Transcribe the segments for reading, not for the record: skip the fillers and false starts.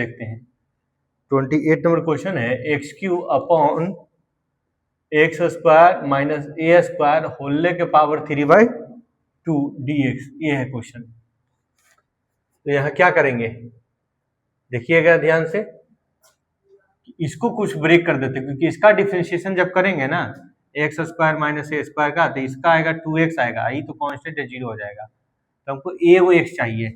देखते हैं 28 number question है X Q upon X square minus A square whole के पावर 3/2 dx, ये है क्वेश्चन। तो यहाँ क्या करेंगे देखिएगा ध्यान से, इसको कुछ ब्रेक कर देते हैं क्योंकि इसका डिफरेंशिएशन जब करेंगे ना x square minus A square का, तो इसका आएगा 2x आएगा, आई तो कांस्टेंट है 0 हो जाएगा, तो हमको ए वो x चाहिए।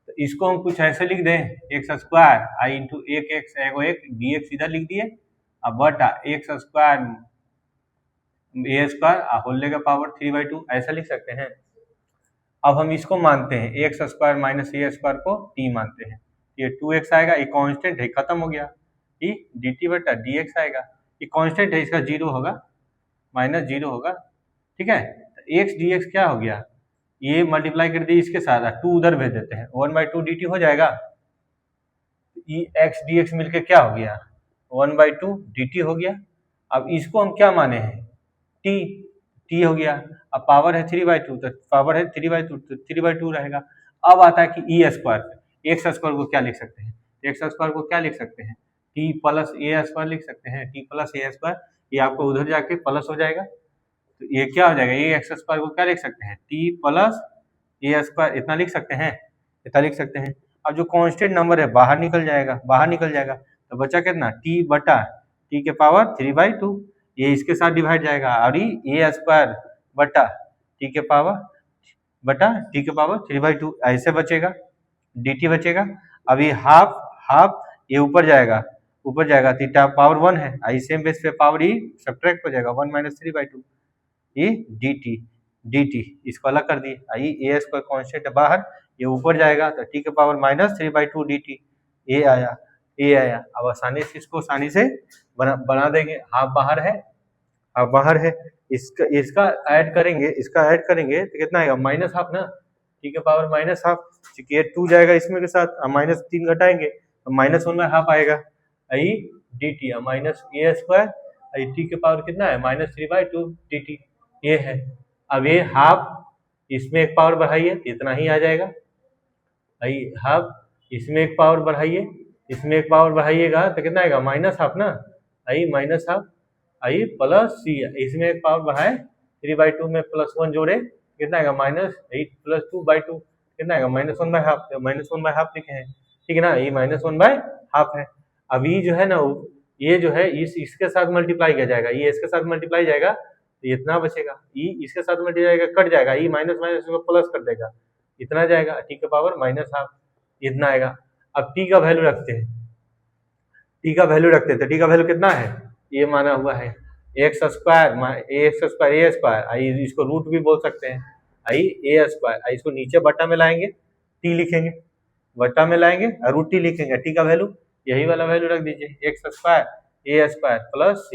तो इसको हम कुछ ऐसे लिख दें एक्स स्क्वायर आई इंटू एक एक्स एगो एक dx इधर लिख दिए, अब बटा एक्स स्क्वायर ए स्क्वायर होल का पावर 3/2 ऐसा लिख सकते हैं। अब हम इसको मानते हैं x square minus A square को t मानते हैं, ये 2x आएगा, ये कांस्टेंट है खत्म हो गया, ये dt बटा dx आएगा, ये कांस्टेंट है इसका 0 होगा माइनस 0 होगा, ठीक है। तो x dx क्या हो गया, ये मल्टीप्लाई कर दिए इसके साथ, 2 उधर भेज देते हैं 1/2 dt हो जाएगा, ये x dx मिलके क्या हो गया 1/2 dt हो गया। अब इसको हम क्या माने हैं t हो गया, अब पावर है 3/2 तो पावर है 3/2 तो 3/2 रहेगा। अब आता है कि e स्क्वायर, एक्स स्क्वायर को क्या लिख सकते हैं, एक्स स्क्वायर को क्या लिख सकते हैं t प्लस ए स्क्वायर लिख सकते हैं, t प्लस ए स्क्वायर, ये आपको उधर जाके प्लस हो जाएगा, तो ये क्या हो जाएगा ये एक्स स्क्वायर को क्या लिख सकते हैं t प्लस ए स्क्वायर, इतना लिख सकते हैं, इतना लिख सकते हैं। अब जो कांस्टेंट नंबर है बाहर निकल जाएगा, बाहर निकल जाएगा, तो बचा कितना t बटा t के पावर 3/2, ये इसके साथ डिवाइड जाएगा, और ये ए स्क्वायर बटा t के पावर 3/2 ऐसे बचेगा, dt बचेगा। अभी हाफ हाफ ये ऊपर जाएगा, ऊपर जाएगा, थीटा पावर 1 है, आई सेम बेस पे पावर ही सब्ट्रैक्ट हो जाएगा 1 माइनस 3/2, ये dt इसको अलग कर दिए, आई ए स्क्वायर कांस्टेंट है बाहर, ये ऊपर जाएगा तो t के पावर माइनस 3/2 dt, ये आया, ये आया। अब आसानी से इसको आसानी से बना देंगे, हाफ बाहर है, हाफ बाहर है, इसका ऐड करेंगे, इसका ऐड करेंगे तो कितना आएगा माइनस हाफ ना, t के पावर माइनस हाफ, क्योंकि ये 2 जाएगा इसमें के साथ, माइनस 3 घटाएंगे तो माइनस 1/2 आएगा, आई dt minus A square, I t के पावर कितना है माइनस 3/2 dt, ये है। अब ये हाफ इसमें एक पावर बढ़ाइए इतना ही आ जाएगा, आई हाफ इसमें एक पावर बढ़ाइए, इसमें एक पावर बढ़ाइएगा तो कितना आएगा माइनस हाफ ना, आई माइनस हाफ, आई प्लस सी, इसमें एक पावर बढ़ाए 3/2 में प्लस 1 जोड़े कितना आएगा माइनस 8 प्लस 2/2 कितना आएगा माइनस 1/2, तो माइनस 1/2 लिखे हैं, ठीक है ना, ये माइनस 1/2 है। अभी जो है ना ये जो है इसके साथ मल्टीप्लाई किया जाएगा, ये इसके साथ मल्टीप्लाई जाएगा तो इतना बचेगा, ई इसके साथ मल्टीप्लाई जाएगा कट जाएगा, ई माइनस माइनस को प्लस कर देगा, इतना जाएगा t के पावर माइनस हाफ, इतना आएगा। अब t का वैल्यू रखते हैं, t का वैल्यू रखते हैं, तो t का वैल्यू कितना है ये माना हुआ है एक्स स्क्वायर ए स्क्वायर, आई इसको रूट भी बोल सकते हैं, आई ए स्क्वायर, आई इसको नीचे बटा में लाएंगे t लिखेंगे, बटा में लाएंगे और रूट t लिखेंगे, t का वैल्यू यही वाला वैल्यू रख दीजिए एक्स स्क्वायर ए स्क्वायर प्लस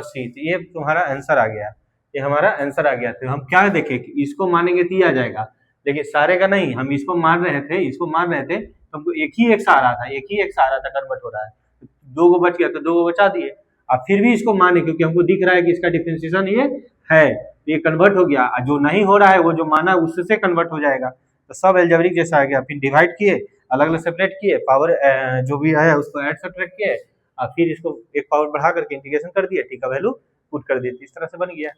सी, तो ये तुम्हारा आंसर आ गया, ये हमारा आंसर आ गया। तो हम क्या देखें कि इसको मानेंगे तो ये आ जाएगा, देखिए सारे का नहीं, हम इसको मान रहे थे, इसको मान रहे थे तो हमको एक ही एक्स आ रहा था, एक ही एक्स आ रहा था कन्वर्ट हो रहा है, दो गो बच गया तो दो गो बचा दिए, अब फिर भी इसको माने क्योंकि हमको दिख रहा है कि इसका डिफरेंशिएशन ये है, ये कन्वर्ट हो गया, जो नहीं हो रहा है वो जो माना उससे कन्वर्ट हो जाएगा, तो सब एल्जेब्रिक जैसा आ गया, फिर डिवाइड किए, अलग अलग सेपरेट किए, पावर जो भी आया उसको ऐड सब्ट्रैक्ट किए, और फिर इसको एक पावर बढ़ा करके इंटीग्रेशन कर दिया, t का वैल्यू पुट कर दिए, इस तरह से बन गया।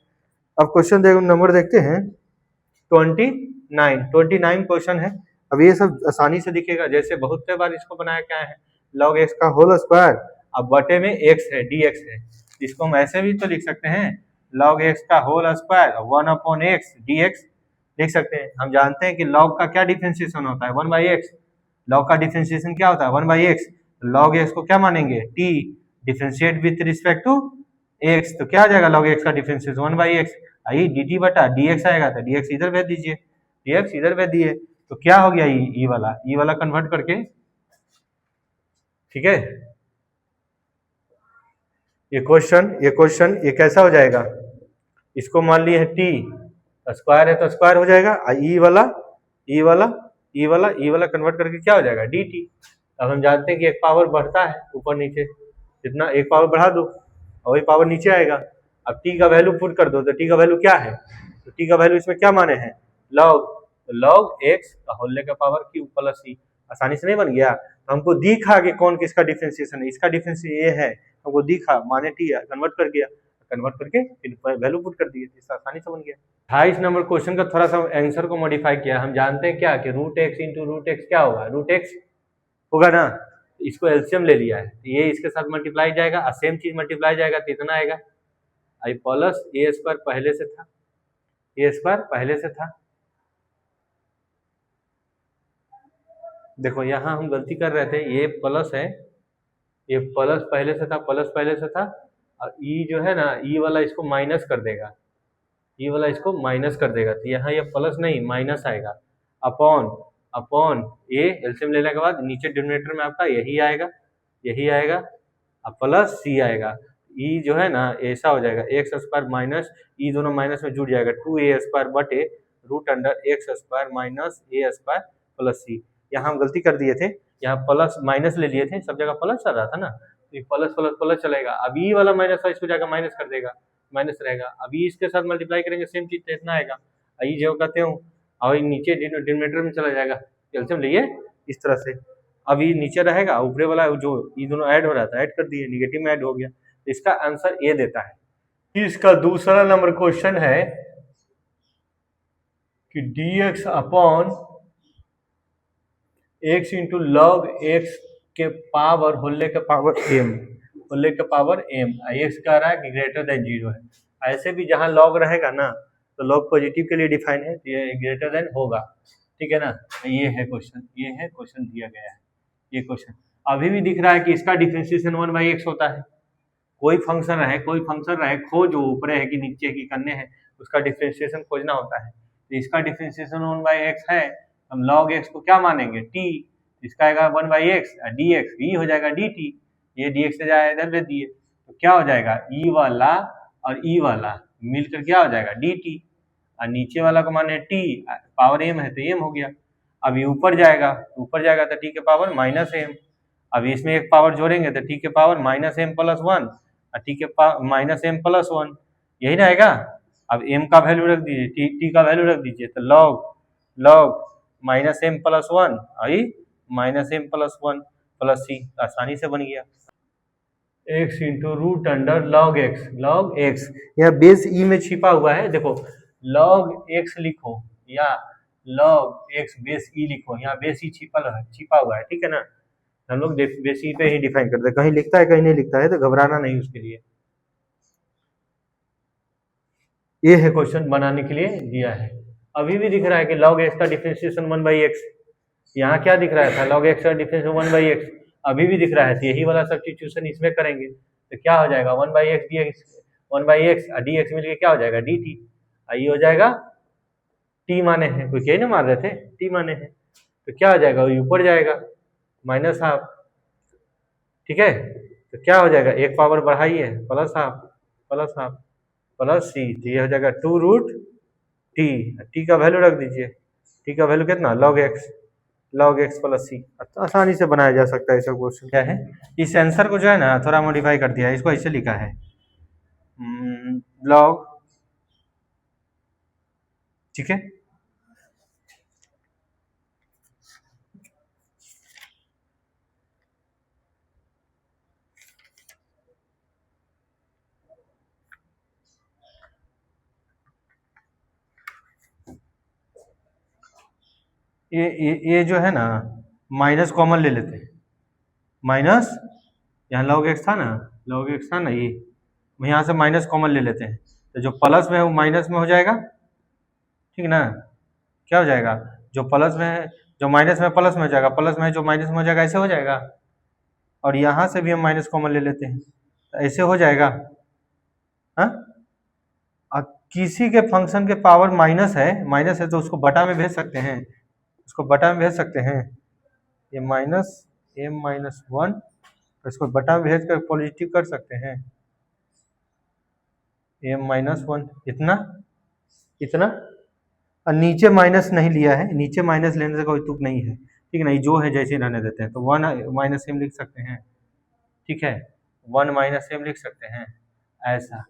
अब क्वेश्चन नंबर देखते हैं 29 क्वेश्चन है। अब ये सब आसानी से दिखेगा, जैसे बहुत से बार इसको बनाया क्या है log x का होल स्क्वायर, अब बटे में x है dx है, इसको हम ऐसे भी तो लिख सकते हैं log x का होल स्क्वायर 1/x dx लिख सकते हैं। हम जानते हैं कि log का क्या डिफरेंशिएशन होता है 1/x, log का डिफरेंशिएशन क्या होता है 1/x, log x को क्या मानेंगे t differentiate with respect to x, तो क्या आ जाएगा log x का डिफरेंशिएशन 1/x, आई dt बटा dx आएगा, तो dx इधर भेज दीजिए, dx इधर भेज दिए, तो क्या हो गया ये वाला कन्वर्ट करके, ठीक है। ये क्वेश्चन ये कैसा हो जाएगा, इसको मान लिए है t स्क्वायर है तो स्क्वायर हो जाएगा, ई वाला कन्वर्ट करके क्या हो जाएगा dt। अब हम जानते हैं कि एक पावर बढ़ता है ऊपर नीचे, जितना एक पावर बढ़ा दो और वही पावर नीचे आएगा। अब t का वैल्यू पुट कर दो, तो t का वैल्यू क्या है, तो t का वैल्यू इसमें क्या माने हैं log x का होल का पावर q प्लस c, आसानी से नहीं बन गया। तो हमको दिखा कि कौन किसका डिफरेंशिएशन है, इसका डिफरेंशिएशन ये है, हमको दिखा, माने टी है, कन्वर्ट कर गया, कन्वर्ट करके फिर वैल्यू पुट कर दिए, इससे आसानी से बन गया। 28 नंबर क्वेश्चन का थोड़ा सा आंसर को मॉडिफाई किया। हम जानते हैं क्या कि root x into root x क्या होगा, रूट एक्स होगा ना, इसको एलसीएम ले लिया है, ये इसके साथ मल्टीप्लाई जाएगा और सेम चीज मल्टीप्लाई जाएगा तो इतना आएगा, आई प्लस ए स्क्वायर पहले से था, ए स्क्वायर पहले से था। देखो यहाँ हम गलती कर रहे थे, ये प्लस है, ये प्लस पहले से था, प्लस पहले से था, और ई जो है ना, ई वाला इसको माइनस कर देगा, ई वाला इसको माइनस कर देगा, तो यहाँ ये प्लस नहीं माइनस आएगा, अपॉन अपॉन ए, एलसीएम लेने के बाद नीचे डिनोमिनेटर में आपका यही आएगा, यही आएगा, अब प्लस सी आएगा, ई जो है ना ऐसा हो जाएगा, एक्स स्क्वायर माइनस ई दोनों माइनस में जुड़ जाएगा, 2a स्क्वायर बटे root under X square minus A square plus C. यहाँ हम गलती कर दिए थे, यहाँ प्लस माइनस ले लिए थे, सब जगह प्लस चल रहा था ना, तो प्लस प्लस प्लस चलेगा, अब ई वाला माइनस था, इसको जाकर माइनस कर देगा, माइनस रहेगा, अभी इसके साथ मल्टीप्लाई करेंगे सेम चीज इतना आएगा, ई जो कहते हूँ, और नीचे डिनोमिनेटर में चला जाएगा, कैल्शियम लिए इस तरह से, अभी नीचे रहेगा, ऊपरे वाला जो ये दोनों ऐड हो रहा था, ऐड कर दिए, निगेटिव में ऐड हो गया, तो इसका आंसर ए देता है। इसका दूसरा नंबर क्वेश्चन है कि dx upon x into log x के पावर होले के पावर m, होले के पावर m, x कह रहा है कि ग्रेटर देन 0 है। ऐसे भी जहां लॉग रहेगा ना तो लॉग पॉजिटिव के लिए डिफाइन है, तो ये ग्रेटर देन होगा, ठीक है ना। ये है क्वेश्चन, ये है क्वेश्चन दिया गया है, ये क्वेश्चन अभी भी दिख रहा है कि इसका डिफरेंशिएशन 1/x होता है। कोई फंक्शन रहे, कोई फंक्शन रहे, खोजो ऊपर है कि नीचे की करने हैं, उसका डिफरेंशिएशन खोजना होता है, तो इसका डिफरेंशिएशन 1/x है, हम log x को क्या मानेंगे t, इसका आएगा 1/x, dx भी हो जाएगा dt, ये dx से जाए इधर ले दिए, तो क्या हो जाएगा e वाला और e वाला मिलकर क्या हो जाएगा dt, और नीचे वाला को माने t, पावर m है तो m हो गया, अभी ऊपर जाएगा, ऊपर जाएगा तो t के पावर माइनस m, अभी इसमें एक पावर जोड़ेंगे तो t के power minus m plus 1, T के पावर माइनस एम प्लस 1, यही रहेगा। अब m का वैल्यू रख दीजिए, t का वैल्यू रख दीजिए, तो log माइनस एम प्लस 1 आई minus m plus 1 plus c, आसानी से बन गया। x into root under log x, यह बेस ई में छिपा हुआ है, देखो log x लिखो या log x बेस ई लिखो, यहाँ बेस ई छिपा हुआ है, ठीक है ना, हम लोग बेस ई पे ही डिफाइन करते हैं, कहीं लिखता है कहीं नहीं लिखता है, तो घबराना नहीं उसके लिए। ये है क्वेश्चन बनाने के लिए दिया है, अभी भी दिख रहा है कि log x का डिफरेंशिएशन 1/x, यहाँ क्या दिख रहा था log x का डिफरेंशिएशन 1/x, अभी भी दिख रहा है, तो यही वाला सब्स्टिट्यूशन इसमें करेंगे तो क्या हो जाएगा 1/x dx, 1/x dx मिलके क्या हो जाएगा dt, ये हो जाएगा t माने हैं, कोई कहीं ना मार रहे थे, t माने हैं, तो क्या हो जाएगा ऊपर जाएगा माइनस हाफ, ठीक है, तो क्या हो जाएगा एक पावर बढ़ाइए प्लस हाफ प्लस सी, तो ये हो जाएगा 2 रूट टी, टी का वैल्यू रख दीजिए, टी का वैल्यू कितना log x प्लस सी, आसानी से बनाया जा सकता है। ऐसा क्वेश्चन क्या है, इस आंसर को जो है ना थोड़ा मॉडिफाई कर दिया है, इसको ऐसे लिखा है log, ठीक है, ये जो है ना माइनस कॉमन ले लेते हैं, माइनस यहाँ log x था ना, ये यहाँ से माइनस कॉमन ले लेते हैं, तो जो प्लस में है वो माइनस में हो जाएगा, ठीक ना, क्या हो जाएगा जो प्लस में है, जो माइनस में प्लस में हो जाएगा, प्लस में जो माइनस में हो जाएगा, ऐसे हो जाएगा, और यहाँ से भी हम माइनस कॉमन ले लेते हैं तो ऐसे हो जाएगा। हाँ, किसी के फंक्शन के पावर माइनस है तो उसको बटा में भेज सकते हैं, उसको बटा में भेज सकते हैं, ये माइनस m माइनस 1, तो इसको बटा में भेज कर पॉजिटिव कर सकते हैं, m माइनस 1 इतना, और नीचे माइनस नहीं लिया है, नीचे माइनस लेने से कोई तुक नहीं है, ठीक है ना, जो है जैसे रहने देते हैं, तो 1 माइनस m लिख सकते हैं, ठीक है, 1 माइनस m लिख सकते हैं, ऐसा,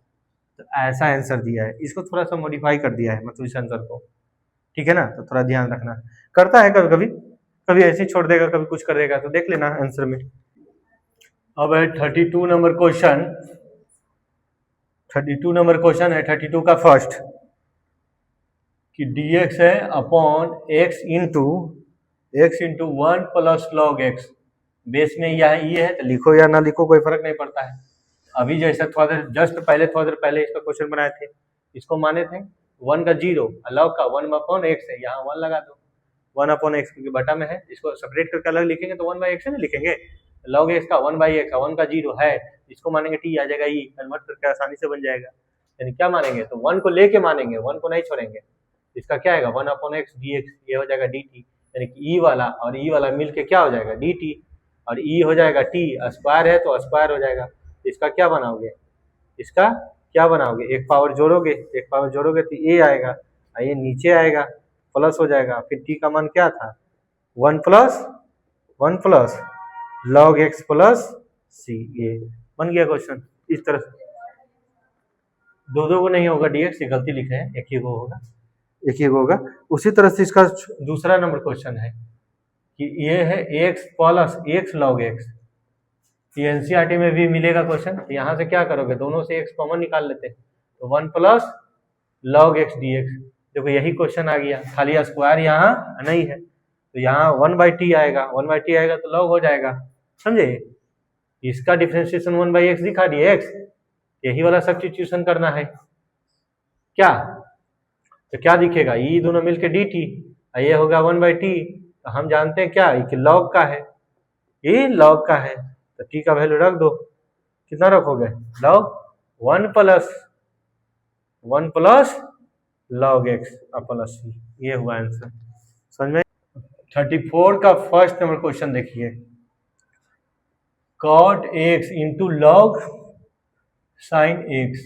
तो ऐसा आंसर दिया है, इसको थोड़ा सा मॉडिफाई कर दिया है, मतलब इस आंसर को, ठीक है ना, तो थोड़ा ध्यान रखना, करता है कभी कभी कभी ऐसे ही छोड़ देगा, कभी कुछ कर देगा, तो देख लेना आंसर में। अब है 32 नंबर क्वेश्चन। 32 नंबर क्वेश्चन है, 32 का फर्स्ट, कि dx है upon x into 1 plus log x। Base में यह ये है, तो लिखो या ना लिखो कोई फर्क नहीं पड़ता है। अभी जैसा थोड़ा देर जस्ट पहले थोड़ा देर पहले इसका क्वेश्चन बनाए थे, इसको माने थे 1 का 0, लॉग का 1 अपॉन x है, यहाँ 1 लगा दो, 1 अपॉन x क्योंकि बटा में है, इसको सेपरेट करके अलग लिखेंगे तो 1 बाई x नहीं लिखेंगे, लॉग x का 1 बाई x, 1 का 0 है, इसको मानेंगे t आ जाएगा, e कन्वर्ट करके आसानी से बन जाएगा। यानी क्या मानेंगे, तो 1 को लेके मानेंगे, 1 को नहीं छोड़ेंगे। इसका क्या आएगा 1 अपॉन x dx, ये हो जाएगा dt, यानी कि e वाला और e वाला मिलके क्या हो जाएगा dt, और e हो जाएगा t, स्क्वायर है तो स्क्वायर हो जाएगा। इसका क्या बनाओगे, इसका क्या बनाओगे, एक पावर जोड़ोगे, एक पावर जोड़ोगे तो a आएगा, ये नीचे आएगा प्लस हो जाएगा, फिर t का मान क्या था 1 plus log x plus c, ये बन गया क्वेश्चन। इस तरह से दो को नहीं होगा dx, ये गलती लिखे हैं, एक ही को होगा, एक ही होगा। उसी तरह से इसका दूसरा नंबर क्वेश्चन है कि ये है x plus x log x, ये एनसीईआरटी में भी मिलेगा क्वेश्चन। यहाँ से क्या करोगे, दोनों से x कॉमन निकाल लेते हैं, तो 1 प्लस लॉग x dx, देखो यही क्वेश्चन आ गया, खाली स्क्वायर यहाँ नहीं है, तो यहाँ 1/t आएगा, 1/t आएगा तो लॉग हो जाएगा, समझे। इसका डिफरेंशिएशन 1/x दिखा दिए, x यही वाला सब्स्टिट्यूशन करना है क्या, तो क्या दिखेगा, ये दोनों मिलके dt, ये होगा 1/t, तो हम जानते हैं क्या कि लॉग का है, ये लॉग का है, तो t का वैल्यू रख दो, कितना रखोगे log 1 plus log x plus c, ये हुआ आंसर, समझ में। 34 का फर्स्ट नंबर क्वेश्चन देखिए, cot x into log sign x,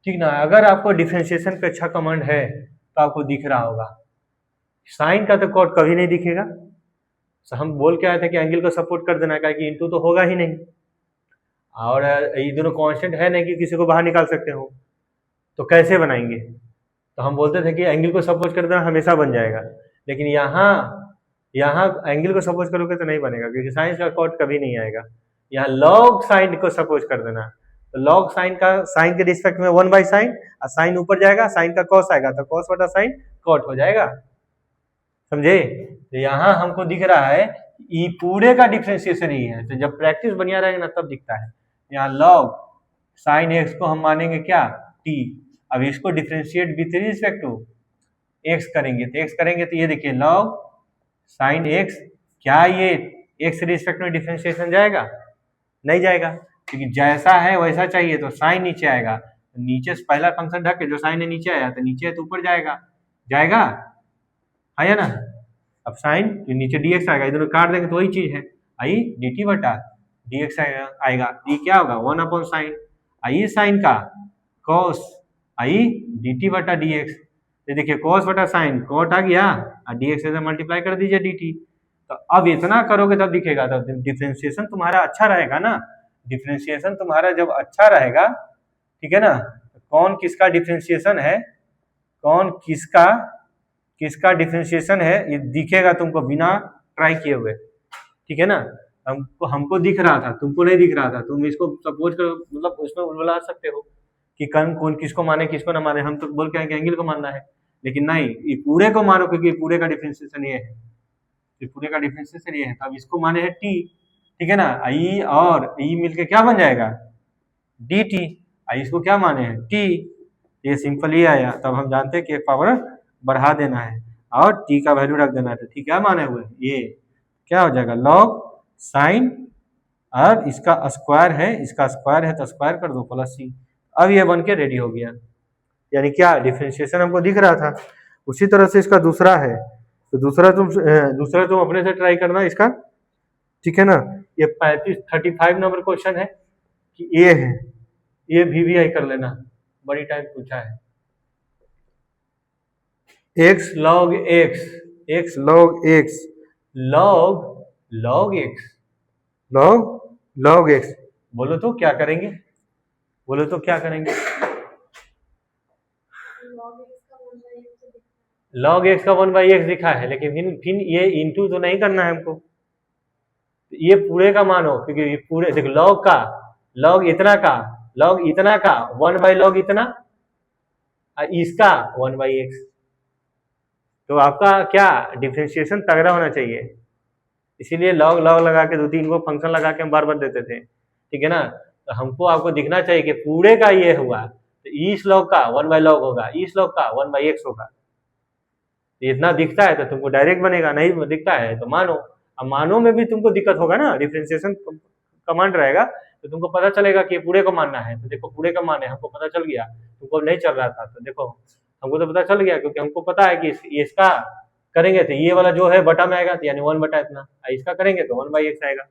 ठीक ना। अगर आपको डिफरेंशिएशन पे अच्छा कमांड है तो आपको दिख रहा होगा, साइन का तो कॉट कभी नहीं दिखेगा, तो हम बोल के आए थे कि एंगल को सपोर्ट कर देना, कि इंटू तो होगा ही नहीं, और ये दोनों कांस्टेंट है नहीं कि किसी को बाहर निकाल सकते हो, तो कैसे बनाएंगे, तो हम बोलते थे कि एंगल को सपोर्ट कर देना हमेशा बन जाएगा, लेकिन यहाँ एंगल को सपोज करोगे तो नहीं बनेगा, क्योंकि साइन का कॉट कभी नहीं आएगा। यहाँ लॉग साइन को सपोज कर देना, तो लॉग साइन का साइन के रिस्पेक्ट में 1 बाई साइन, और साइन ऊपर जाएगा, साइन का कॉस आएगा तो कॉस बटा साइन कॉट हो जाएगा, समझे। तो यहाँ हमको दिख रहा है ये पूरे का डिफरेंशिएशन ही है, तो जब प्रैक्टिस बढ़िया रहेगा ना तब दिखता है। यहाँ लॉग साइन एक्स को हम मानेंगे क्या t, अब इसको differentiate with respect to x करेंगे, तो एक्स करेंगे तो ये देखिए लॉग साइन एक्स, क्या ये एक्स रिस्पेक्ट में डिफरेंशिएशन जाएगा, नहीं जाएगा, क्योंकि जैसा है वैसा चाहिए, तो साइन नीचे आएगा, तो नीचे से पहला फंक्शन ढक के जो साइन है नीचे आया, तो नीचे है तो ऊपर जाएगा है ना। अब साइन नीचे dx आएगा, इधर काट देंगे तो वही चीज है, आई dt बटा dx आएगा, ये क्या होगा 1 अपॉन साइन, आई साइन का cos आई dt बटा dx, ये देखिए cos बटा साइन कॉट आ गया, और dx से मल्टीप्लाई कर दीजिए dt, तो अब इतना करोगे तब दिखेगा, तब डिफरेंशिएशन तुम्हारा अच्छा रहेगा ना। डिफरेंशिएशन तुम्हारा जब अच्छा रहेगा, ठीक है ना, तो कौन किसका डिफरेंशिएशन है, कौन किसका डिफरेंशिएशन है ये दिखेगा तुमको बिना ट्राई किए हुए, ठीक है ना। हमको दिख रहा था, तुमको नहीं दिख रहा था, तुम इसको सपोज करो, मतलब उसमें बुला सकते हो कि कौन किसको माने किसको ना माने, हम तो बोल के एंगल को मानना है, लेकिन नहीं, ये पूरे को मानो, क्योंकि पूरे का डिफरेंशिएशन ये है, पूरे का डिफरेंशिएशन ये है, तब इसको माने है टी, ठीक है ना, आई और ई मिलके क्या बन जाएगा डी टी, आई इसको क्या माने हैं टी, ये सिंपल ही आया, तब हम जानते हैं कि एक पावर बढ़ा देना है और टी का वैल्यू रख देना है, तो टी क्या माने हुए ये क्या हो जाएगा लॉग साइन, और इसका स्क्वायर है तो स्क्वायर कर दो प्लस सी, अब ये बन के रेडी हो गया, यानी क्या डिफरेंशिएशन हमको दिख रहा था। उसी तरह से इसका दूसरा है, तो दूसरा तुम अपने से ट्राई करना इसका, ठीक है ना। ये 35 नंबर क्वेश्चन है कि ये है, ये VVI कर लेना, बड़ी टाइम पूछा है, x log x log x, बोलो तो क्या करेंगे, लॉग एक्स का 1/x दिखा है, लेकिन फिर ये इंटू तो नहीं करना है हमको, ये पूरे का मान हो, क्योंकि ये पूरे देखो लॉग का, लॉग इतना का, लॉग इतना का 1/log इतना, इसका 1/x। तो आपका क्या डिफरेंशिएशन तगड़ा होना चाहिए, इसीलिए लॉग लॉग लगा के 2-3 को फंक्शन लगा के हम बार बार देते थे, ठीक है ना। तो हमको आपको दिखना चाहिए कि पूरे का ये हुआ, तो इस लॉग का 1/log होगा, इस लॉग का 1/x होगा। इतना दिखता है तो तुमको डायरेक्ट बनेगा, नहीं दिखता है तो मानो। अब मानो में भी तुमको दिक्कत होगा ना, डिफरेंशिएशन कमांड रहेगा तो तुमको पता चलेगा कि पूरे को मानना है, तो देखो पूरे का मान है, हमको पता चल गया, तुमको नहीं चल रहा था तो देखो हमको तो पता चल गया, क्योंकि हमको पता है कि इसका करेंगे तो ये वाला जो है बटा में आएगा, तो यानी 1 बटा इतना, इसका करेंगे तो 1/x आएगा।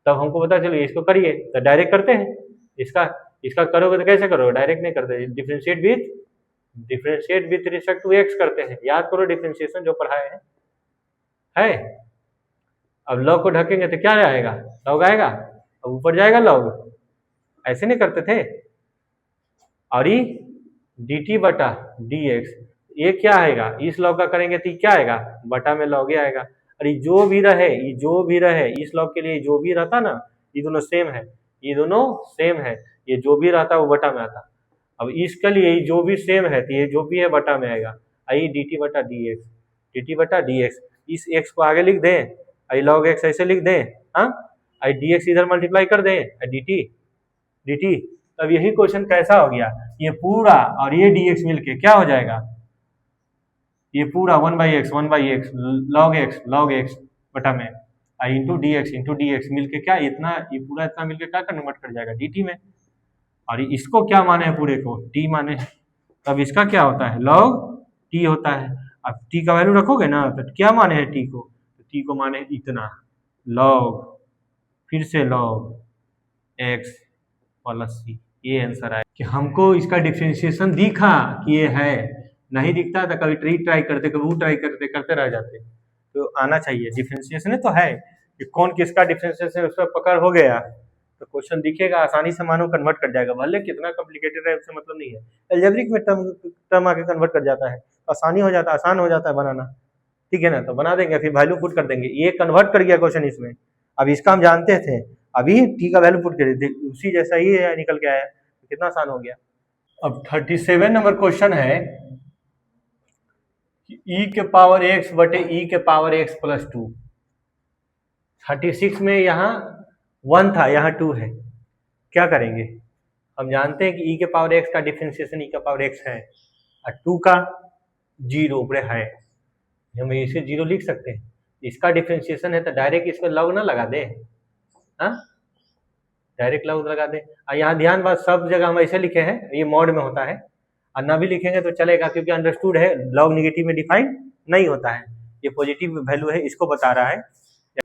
तब हमको पता चलिए इसको करिए तो डायरेक्ट करते हैं, इसका करोगे तो कैसे करोगे, डायरेक्ट नहीं करते, differentiate with respect to x करते हैं, याद करो डिफरेंशिएशन जो पढ़ाए हैं है। अब लॉग को ढकेंगे तो क्या आएगा, लॉग आएगा, अब ऊपर जाएगा लॉग, ऐसे नहीं करते थे। और ये dt बटा dx, ये क्या आएगा, इस लॉग का करेंगे तो क्या आएगा, बटा में लॉग आएगा। और ये जो भी रहे इस लॉग के लिए जो भी रहता ना, ये दोनों सेम है, ये दोनों सेम है, ये जो भी रहता वो बटा में आता। अब इसके लिए जो भी सेम है तो ये जो भी है बटा में आएगा, आई dt बटा dx, इस x को आगे लिख दें, आई log x ऐसे लिख दें, हाँ, आई dx इधर मल्टीप्लाई कर दें, dt। तब यही क्वेश्चन कैसा हो गया, ये पूरा और ये dx मिलके क्या हो जाएगा, ये पूरा 1/x log x बटा में आई इंटू dx मिलके क्या इतना, ये पूरा इतना मिलके क्या कन्वर्ट कर जाएगा dt में। और इसको क्या माने हैं, पूरे को t माने हैं, तब इसका क्या होता है, log t होता है। अब t का वैल्यू रखोगे ना तो क्या माने हैं t को, तो t को माने इतना log, फिर से log x प्लस c, ये आंसर आया। कि हमको इसका डिफरेंशिएशन दिखा कि ये है, नहीं दिखता तो कभी ट्राई करते, कभी वो ट्राई करते रह जाते, तो आना चाहिए डिफरेंशिएशन तो है कि कौन किसका डिफरेंशिएशन उसका पकड़ हो गया तो क्वेश्चन दिखेगा, आसानी से मानो कन्वर्ट कर जाएगा, भले कितना कॉम्प्लिकेटेड है उससे मतलब नहीं है, अलजेब्रिक में टर्म आके कन्वर्ट कर जाता है, आसान हो जाता है बनाना, ठीक है ना। तो बना देंगे, फिर वैल्यू पुट कर देंगे, ये कन्वर्ट कर गया क्वेश्चन इसमें। अब इसका हम जानते थे, अभी टी का वैल्यू पुट कर देते, उसी जैसा ही निकल के आया, कितना आसान हो गया। अब 37 नंबर क्वेश्चन है कि e के पावर x बटे e के पावर x प्लस 2। 36 में यहाँ 1 था, यहाँ 2 है, क्या करेंगे। हम जानते हैं कि e के पावर x का डिफरेंशिएशन e के पावर x है और 2 का 0 ऊपर है, हम इसे 0 लिख सकते हैं। इसका डिफरेंशिएशन है तो डायरेक्ट इसमें लॉग ना लगा दे, हाँ, डायरेक्ट लॉग लगा दे। और यहाँ ध्यान बात, सब जगह हम ऐसे लिखे हैं, ये मॉड में होता है, और ना भी लिखेंगे तो चलेगा, क्योंकि अंडरस्टूड है लॉग नेगेटिव में डिफाइन नहीं होता है, ये पॉजिटिव वैल्यू है, इसको बता रहा है।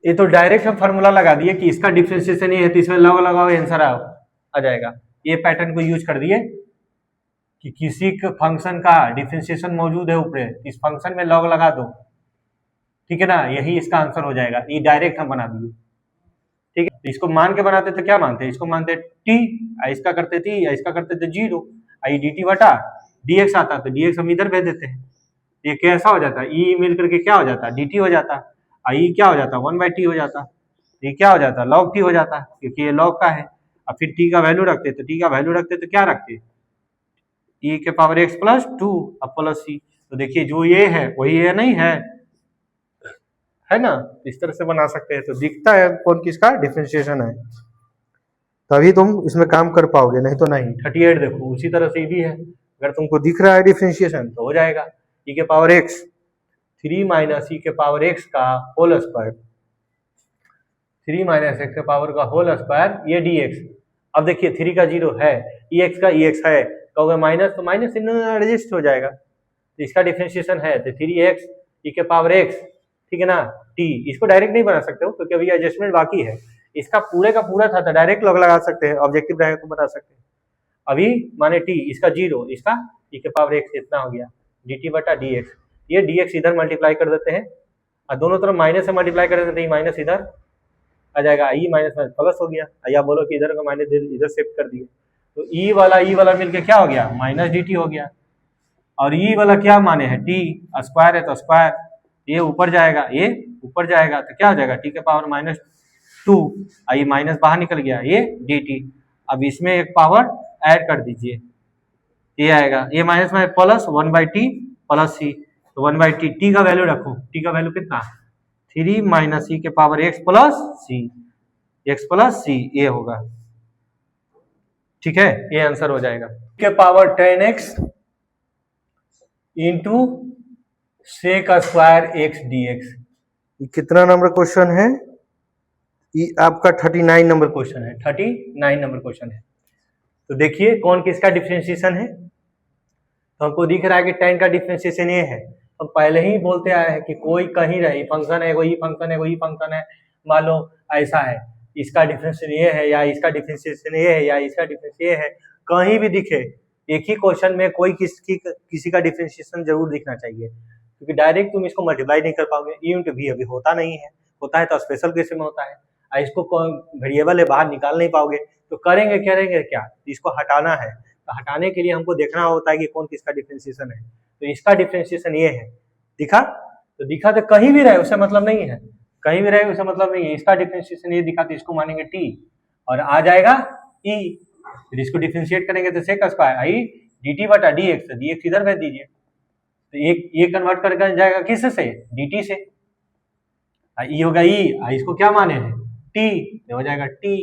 ये तो डायरेक्ट हम फार्मूला लगा दिए कि इसका डिफरेंशिएशन ये है तो इसमें लॉग लगाओ, आंसर आ जाएगा। ये पैटर्न को यूज कर दिए कि किसी फंक्शन का डिफरेंशिएशन मौजूद है ऊपर, इस फंक्शन में लॉग लगा दो, ठीक है ना, यही इसका आंसर हो जाएगा। ये डायरेक्ट हम बना दिए, ठीक है। इसको मान के बनाते तो क्या मानते हैं, इसको मानते टी, इसका करते टी, इसका करते थे 0, आई dt बटा dx आता तो dx हम इधर भेज देते हैं, ये कैसा हो जाता है, ई मिल करके क्या हो जाता है, dt हो जाता, आई क्या हो जाता, 1/t हो जाता, ये क्या हो जाता, log t हो जाता, क्योंकि ये log का है। अब फिर t का वैल्यू रखते तो क्या रखते, e के पावर x प्लस 2 अब प्लस c, तो देखिए जो ये है वही ये नहीं है ना, इस तरह से बना सकते हैं, तो दिखता है कौन किसका डिफरेंशिएशन है, तभी तुम इसमें काम कर पाओगे, नहीं तो नहीं। 38 देखो उसी तरह से भी है, अगर तुमको दिख रहा है डिफरेंशिएशन तो हो जाएगा, e के पावर x 3 माइनस e के पावर x का होल स्क्वायर, 3 माइनस x के पावर का होल स्क्वायर, ये dx। अब देखिए 3 का 0 है, ex का ex है, कहोगे माइनस तो माइनस एडजस्ट हो जाएगा, तो इसका डिफरेंशिएशन है तो 3x e के पावर x, ठीक है ना, t, इसको डायरेक्ट नहीं बना सकते हो क्योंकि अभी एडजस्टमेंट बाकी है, इसका पूरे का पूरा था तो डायरेक्ट लॉग लगा सकते हैं, ऑब्जेक्टिव रहेगा तो बना सकते हैं। अभी माने t, इसका 0, इसका e के पावर x इतना हो गया dt बटा dx, ये dx इधर मल्टीप्लाई कर देते हैं और दोनों तरफ माइनस से मल्टीप्लाई कर देते हैं, माइनस इधर आ जाएगा, ई माइनस माइनस प्लस हो गया, या बोलो कि इधर का माइनस इधर शिफ्ट कर दिए, तो ई वाला मिलके क्या हो गया, माइनस dt हो गया। और ई वाला क्या माने है, टी स्क्वायर है तो स्क्वायर, ये ऊपर जाएगा, ये ऊपर जाएगा तो क्या हो जाएगा, टी के पावर -2, ये माइनस बाहर निकल गया, ये डी टी। अब इसमें एक पावर ऐड कर दीजिए, ये आएगा, ये माइनस में प्लस 1/t प्लस सी, तो 1/t, टी का वैल्यू रखो, टी का वैल्यू कितना, 3 माइनस सी के power x plus c, x plus c, ये होगा, ठीक है, ये आंसर हो जाएगा। के power 10x into sec square x dx, कितना नंबर क्वेश्चन है, ये आपका 39 नंबर क्वेश्चन है, 39 नंबर क्वेश्चन है। तो देखिए कौन किसका डिफरेंशिएशन है, तो हमको दिख रहा है कि 10 का डिफरेंशिएशन ये है। हम पहले ही बोलते आए हैं कि कोई कहीं रहे फंक्शन है, कोई फंक्शन है, कोई फंक्शन है, मान लो ऐसा है, इसका डिफरेंशिएशन ये है, या इसका डिफरेंशिएशन ये है, या इसका डिफरेंशिएशन ये है, कहीं भी दिखे एक ही क्वेश्चन में कोई किसी का डिफरेंशिएशन जरूर दिखना चाहिए, क्योंकि डायरेक्ट तुम इसको मल्टीप्लाई नहीं कर पाओगे। ई इंटू वी अभी होता नहीं है, होता है तो स्पेशल केस में होता है, इसको वेरिएबल है बाहर निकाल नहीं पाओगे, तो करेंगे क्या, इसको हटाना है, तो हटाने के लिए हमको देखना होता है कि कौन किसका डिफरेंशिएशन है। तो इसका डिफरेंशिएशन ये है, दिखा तो कहीं भी रहे उससे मतलब नहीं है, कहीं भी रहे उससे मतलब नहीं है, इसका डिफरेंशिएशन ये दिखा तो इसको मानेंगे टी, और आ जाएगा ई, फिर इसको डिफरेंशिएट करेंगे तो सेक स्क्वायर आई dt बटा dx, dx इधर भेज दीजिए, तो ये कन्वर्ट करके जाएगा किस से, dt से, ई होगा ई, इसको क्या माने हैं t, हो जाएगा t।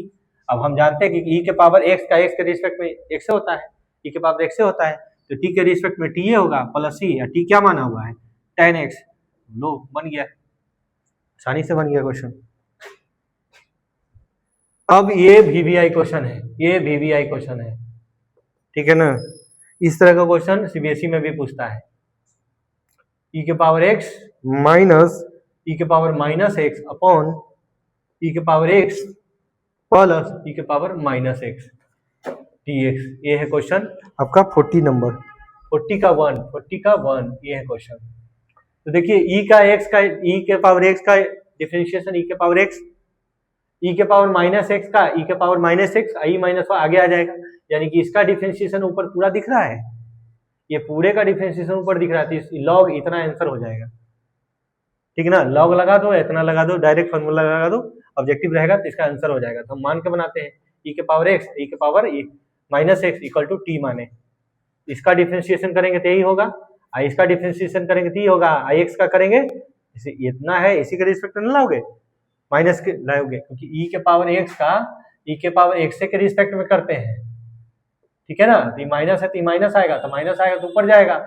अब हम जानते हैं कि e के पावर x का x के रिस्पेक्ट में x से होता है, e के पावर x से होता है, तो t के रिस्पेक्ट में t होगा प्लस c, या t क्या माना हुआ है 10x, लो बन गया, आसानी से बन गया क्वेश्चन। अब ये वीवीआई क्वेश्चन है, ये वीवीआई क्वेश्चन है, ठीक है ना, इस तरह का क्वेश्चन सीबीएसई में भी पूछता है, e के पावर x माइनस e के पावर -x अपॉन e के पावर x प्लस e के पावर -x dx, ये है क्वेश्चन आपका 40 नंबर, 40 का 1, ये है क्वेश्चन। तो देखिए e के पावर x का डिफरेंशिएशन, e के पावर x, e के पावर -x का e के पावर -x, i माइनस आगे आ जाएगा, यानी कि इसका डिफरेंशिएशन ऊपर पूरा दिख रहा है, ये पूरे का डिफरेंशिएशन ऊपर दिख रहा है, तो लॉग इतना आंसर हो जाएगा, ठीक है ना, लॉग लगा दो, इतना लगा दो, डायरेक्ट फार्मूला लगा दो, ऑब्जेक्टिव रहेगा तो इसका आंसर हो जाएगा। तो हम मान के बनाते हैं e के पावर x, e के power -x equal to t माने, इसका डिफरेंशिएशन करेंगे तो यही होगा, इसका डिफरेंशिएशन करेंगे तो ये होगा, ix का करेंगे इसे इतना है, इसी के रिस्पेक्ट में लाओगे माइनस के लाओगे, क्योंकि e के पावर x का e के पावर x के रिस्पेक्ट में करते हैं, ठीक है ना, तो माइनस है तो माइनस आएगा, तो माइनस आएगा तो ऊपर जाएगा,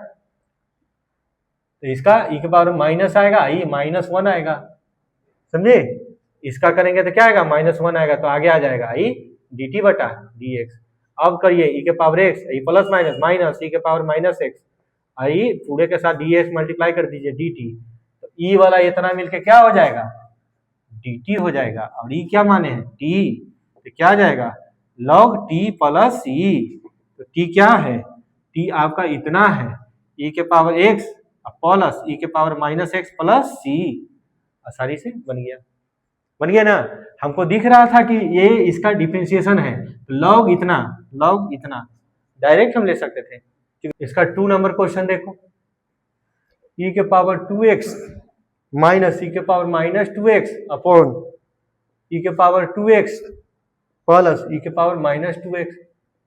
तो इसका e के पावर माइनस आएगा, i -1 आएगा, समझे, इसका करेंगे तो क्या आएगा -1 आएगा, तो आगे आ जाएगा i dt बटा dx। अब करिए e के power x, plus minus minus e के पावर -x, i पूरे के साथ dx मल्टीप्लाई कर दीजिए dt, तो e वाला इतना मिलके क्या हो जाएगा dt हो जाएगा, और e क्या माने हैं t, तो क्या आ जाएगा log t प्लस e, तो t क्या है, t आपका इतना है, e के पावर x प्लस e के पावर -x प्लस c, आसानी से बन गया ना। हमको दिख रहा था कि ये इसका डिफरेंशिएशन है, तो लॉग इतना डायरेक्ट हम ले सकते थे। इसका 2 नंबर क्वेश्चन देखो, e के पावर 2x माइनस e के पावर -2x अपॉन e के पावर 2x प्लस e के पावर -2x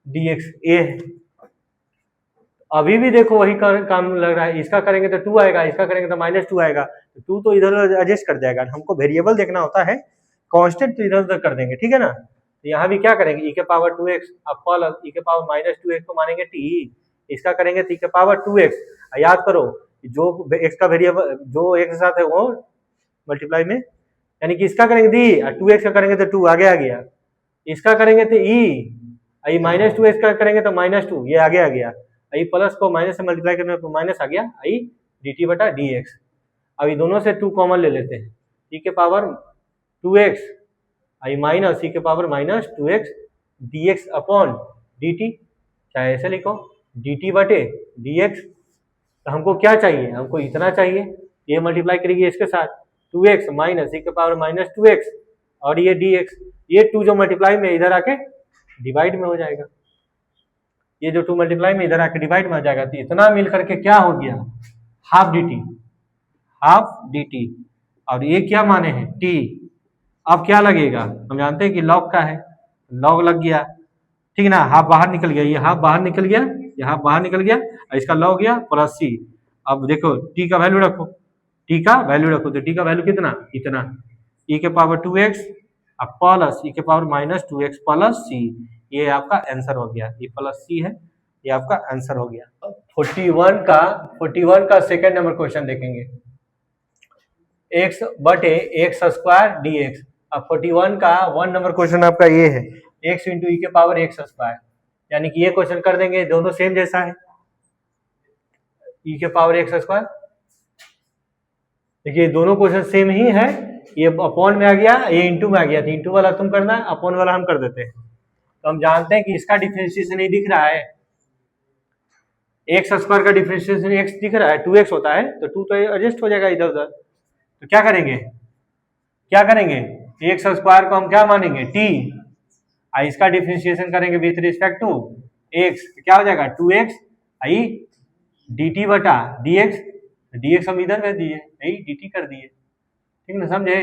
dx, ये है। अभी भी देखो वही काम लग रहा है, इसका करेंगे तो 2 आएगा, इसका करेंगे तो -2 आएगा, तो 2 तो इधर एडजस्ट कर जाएगा, हमको वेरिएबल देखना होता है, कांस्टेंट तो इधर उधर कर देंगे, ठीक है ना। तो यहाँ भी क्या करेंगे e के पावर 2x प्लस e के पावर -2x को मानेंगे t, इसका करेंगे तो e के पावर 2x, याद करो जो x का वेरिएबल जो x के साथ है वो मल्टीप्लाई में, यानी कि इसका करेंगे d, 2x का करेंगे तो 2 आगे आ गया, इसका करेंगे तो e, -2x का करेंगे तो -2, ये आगे आ गया, आई प्लस को माइनस से मल्टीप्लाई करने पर माइनस आ गया, आई dt बटा dx। अब ये दोनों से 2 कॉमन ले लेते हैं, e के पावर 2x आई माइनस e के power -2x dx upon dt, चाहे ऐसे लिखो dt बटे dx। तो हमको क्या चाहिए, हमको इतना चाहिए, ये मल्टीप्लाई करेंगे इसके साथ 2x माइनस e के पावर -2x और ये dx, ये 2 जो मल्टीप्लाई में इधर आके डिवाइड में हो जाएगा, ये जो 2 मल्टीप्लाई में इधर आके डिवाइड में आ जाएगा, तो इतना मिल करके क्या हो गया, half D T, half D T. और ये क्या माने हैं, टी। अब क्या लगेगा, हम जानते हैं कि लॉग का है, लॉग लग गया, ठीक है ना, हाफ बाहर निकल गया, ये हाफ बाहर निकल गया, ये हाफ बाहर निकल गया, और इसका लॉग गया प्लस सी। अब देखो टी का वैल्यू रखो, टी का वैल्यू रखो, तो टी का वैल्यू कितना, इतना, ई के पावर 2x अब प्लस ई के power minus 2x plus c, ये आपका आंसर हो गया, ये प्लस सी है, ये आपका आंसर हो गया। 41 का सेकंड नंबर क्वेश्चन देखेंगे, x बटे एक्स स्क्वायर डी एक्स। अब 41 का 1 नंबर क्वेश्चन आपका ये है, x इंटू ई के पावर एक्स स्क्वायर, यानी कि ये क्वेश्चन कर देंगे, दोनों सेम जैसा है, ई के पावर एक्स स्क्वायर। देखिए दोनों क्वेश्चन सेम ही है, ये अपॉन में आ गया, ये इंटू में आ गया, तो इंटू वाला तुम करना है, अपॉन वाला हम कर देते हैं। तो हम जानते हैं कि इसका डिफरेंशिएशन नहीं दिख रहा है, एक्स स्क्वायर का डिफरेंशिएशन एक्स दिख रहा है, 2x होता है, तो 2 तो एडजस्ट हो जाएगा इधर उधर। तो क्या करेंगे, एक्स स्क्वायर को हम क्या मानेंगे, t, इसका डिफरेंशिएशन करेंगे विथ रिस्पेक्ट टू x, क्या हो जाएगा 2x आई dt बटा dx, dx हम इधर भेज दिए, यही dt कर दिए, ठीक ना, समझे,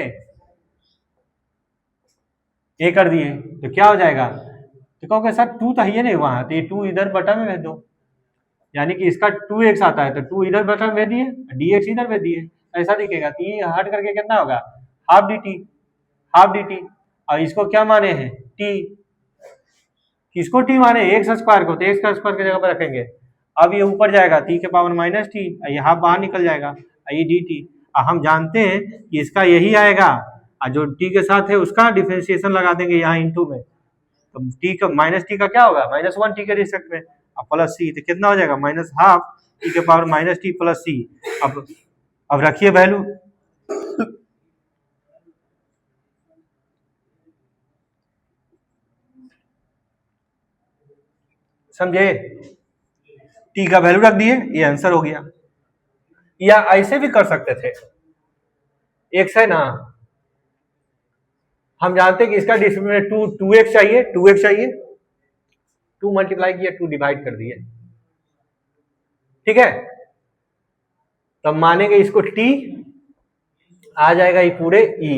ये कर दिए, तो क्या हो जाएगा, तो कहोगे सर 2 तो है नहीं वहां, तो ये 2 इधर बटा में भेज दो, यानी कि इसका 2x आता है, तो 2 इधर बटा में भेज दिए, dx इधर भेज दिए, ऐसा दिखेगा। तो ये हट करके कितना होगा, हाफ डी टी, और इसको क्या माने हैं, t, किसको t माने, एक्स स्क्वायर को, तो एक्स का स्क्वायर की जगह पर रखेंगे। अब ये ऊपर जाएगा t के पावर माइनस टी, ये हाफ बाहर निकल जाएगा, ये डी टी। हम जानते हैं कि इसका यही आएगा, और जो t के साथ है उसका डिफरेंशिएशन लगा देंगे यहाँ इंटू में, तो t का माइनस टी का क्या होगा, -1 t के रिस्पेक्ट में, अब प्लस सी, तो कितना हो जाएगा, माइनस हाफ टी के पावर माइनस टी प्लस सी। अब रखिए वैल्यू, समझे, टी का वैल्यू रख दिए, ये आंसर हो गया। या ऐसे भी कर सकते थे, एक्स है ना, हम जानते हैं कि इसका डिस्क्रिमिनेंट 2x चाहिए, 2 मल्टीप्लाई किया, 2 डिवाइड कर दिए, ठीक है, तब मानेंगे इसको t, आ जाएगा ये पूरे e,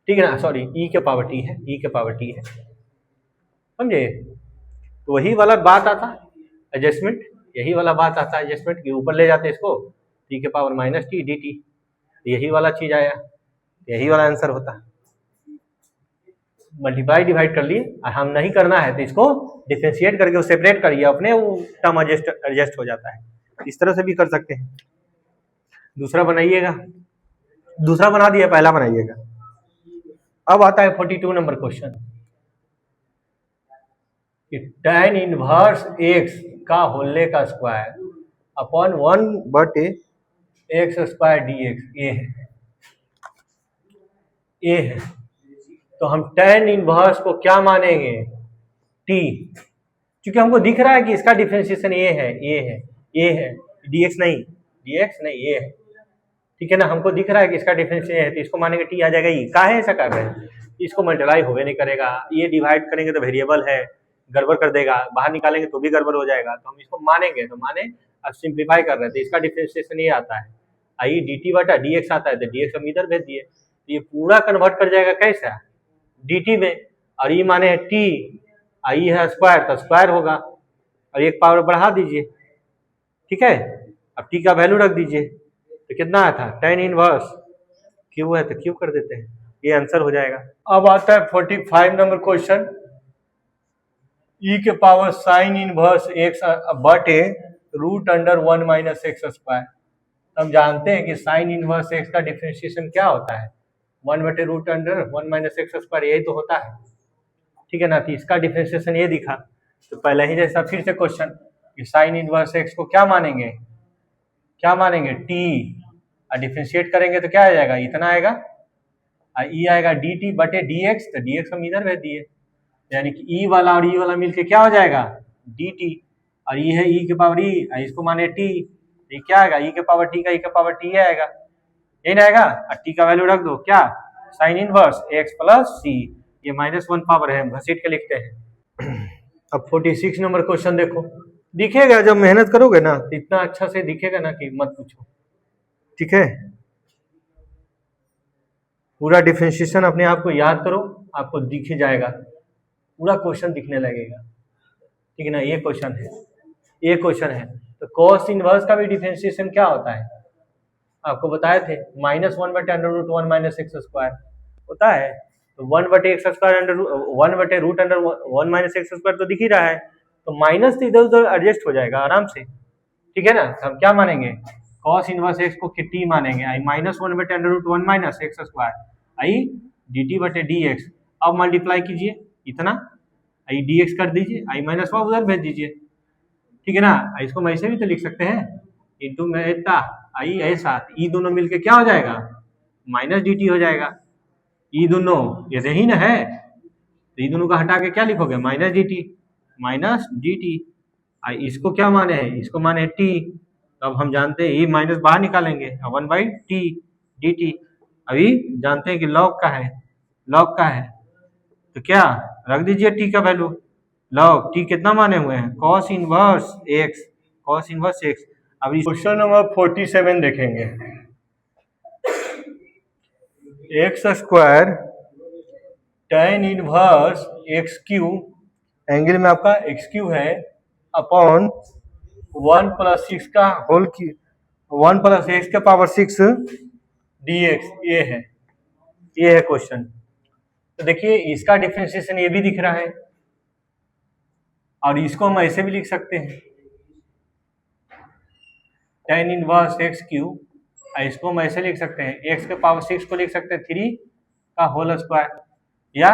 ठीक है ना, सॉरी e के पावर t है, e के पावर t है, समझे। तो वही वाला बात आता एडजस्टमेंट, यही वाला बात आता है एडजस्टमेंट, के ऊपर ले जाते इसको, t के power minus T D T, यही वाला चीज आया, यही वाला आंसर होता। मल्टीप्लाई डिवाइड कर लिए, हम नहीं करना है तो इसको डिफरेंशिएट करके सेपरेट करिए, अपने वो टर्म एडजस्ट हो जाता है, इस तरह से भी कर सकते हैं। दूसरा बनाइएगा, दूसरा बना दिया, पहला बनाइएगा। अब आता है 42 number question, tan inverse x का होल का स्क्वायर अपॉन 1 बटे एक्स स्क्वायर डी एक्स, ये है। तो हम tan इनवर्स को क्या मानेंगे, t, क्योंकि हमको दिख रहा है कि इसका डिफरेंशिएशन ये है, dx नहीं, ये है, ठीक है ना, हमको दिख रहा है कि इसका डिफरेंशिएशन है, तो इसको मानेंगे t आ जाएगा, ये काहे ऐसा कर रहे हैं, इसको मल्टीप्लाई होवे नहीं करेगा, ये डिवाइड करेंगे तो वेरिएबल है, गड़बड़ कर देगा, बाहर निकालेंगे तो भी गड़बड़ हो जाएगा, तो हम इसको मानेंगे, तो माने अब सिंप्लीफाई कर रहे थे, इसका डिफरेंशिएशन ये आता है, आई dt बटा dx आता है, तो dx हम इधर भेज दिए, तो ये पूरा कन्वर्ट कर जाएगा कैसा, dt में, और ये माने t, आई है स्क्वायर, तो स्क्वायर होगा, और एक पावर बढ़ा दीजिए, ठीक है, अब t का वैल्यू रख दीजिए, तो कितना आया था, tan इनवर्स q है, तो q कर देते हैं, ये आंसर हो जाएगा। अब आता है 45 नंबर क्वेश्चन, e के पावर साइन इनवर्स x बटे root under 1 minus x square. हम जानते हैं कि साइन इनवर्स x का डिफरेंशिएशन क्या होता है, 1 बटे root under 1 minus x square, यही तो होता है, ठीक है ना, तो इसका डिफरेंशिएशन ये दिखा, तो पहले ही जैसा फिर से क्वेश्चन कि साइन इनवर्स x को क्या मानेंगे t, और डिफरेंशिएट करेंगे तो क्या आ जाएगा, इतना आएगा, ई आएगा dt बटे dx, तो dx हम इधर भेज दिए, यानी कि ई वाला और ई वाला मिलके क्या हो जाएगा, dt, और ये है e के पावर e, इसको माने t, ये क्या आएगा, e के पावर t का e के पावर t आएगा, यही ना आएगा, और t का वैल्यू रख दो, क्या sign inverse x plus c, ये -1 पावर है, हम घसीट के लिखते हैं, अब 46 नंबर क्वेश्चन देखो, दिखेगा जब मेहनत करोगे ना तो इतना अच्छा से दिखेगा ना कि मत पूछो। ठीक है, पूरा डिफरेंशिएशन अपने आप को याद करो, आपको दिख जाएगा, पूरा क्वेश्चन दिखने लगेगा। ठीक है ना, ये क्वेश्चन है, ये क्वेश्चन है। तो कॉस इनवर्स का भी डिफरेंशिएशन क्या होता है, आपको बताए थे, -1/√1 माइनस एक्स स्क्वायर होता है। तो 1/x² under 1/√1 minus x square तो दिख ही रहा है, तो माइनस तो इधर उधर एडजस्ट हो जाएगा आराम से। ठीक है ना, हम क्या मानेंगे, कॉस इनवर्स एक्स को टी मानेंगे, आई -1/√1 माइनस एक्स स्क्वायर आई dt/dx। अब मल्टीप्लाई कीजिए इतना, आई dx कर दीजिए, आई माइनस वन उधर भेज दीजिए। ठीक है ना, इसको मैं ऐसे भी तो लिख सकते हैं, इंटू में इतना आई ऐसा, ई दोनों मिलके क्या हो जाएगा, माइनस dt हो जाएगा। ई दोनों ये ही ना है, तो ई दोनों का हटा के क्या लिखोगे, माइनस dt। इसको क्या माने हैं, इसको माने t, तो अब हम जानते हैं ये माइनस बाहर निकालेंगे, 1/t dt। अभी जानते हैं कि लॉग का है, लॉग का है, तो क्या रख दीजिए t का वैल्यू, लॉग t कितना माने हुए हैं, cos inverse x, cos inverse x। अब क्वेश्चन नंबर 47 देखेंगे, x square tan inverse x Q, angle में आपका एक्स क्यू है, अपॉन 1 + 6 का होल की 1 + x⁻6 dx, ये है क्वेश्चन। तो देखिए इसका डिफरेंशिएशन ये भी दिख रहा है, और इसको हम ऐसे भी लिख सकते हैं, tan इनवर्स एक्स क्यू, इसको हम ऐसे लिख सकते हैं, x⁻6 को लिख सकते हैं 3 का होल स्क्वायर, या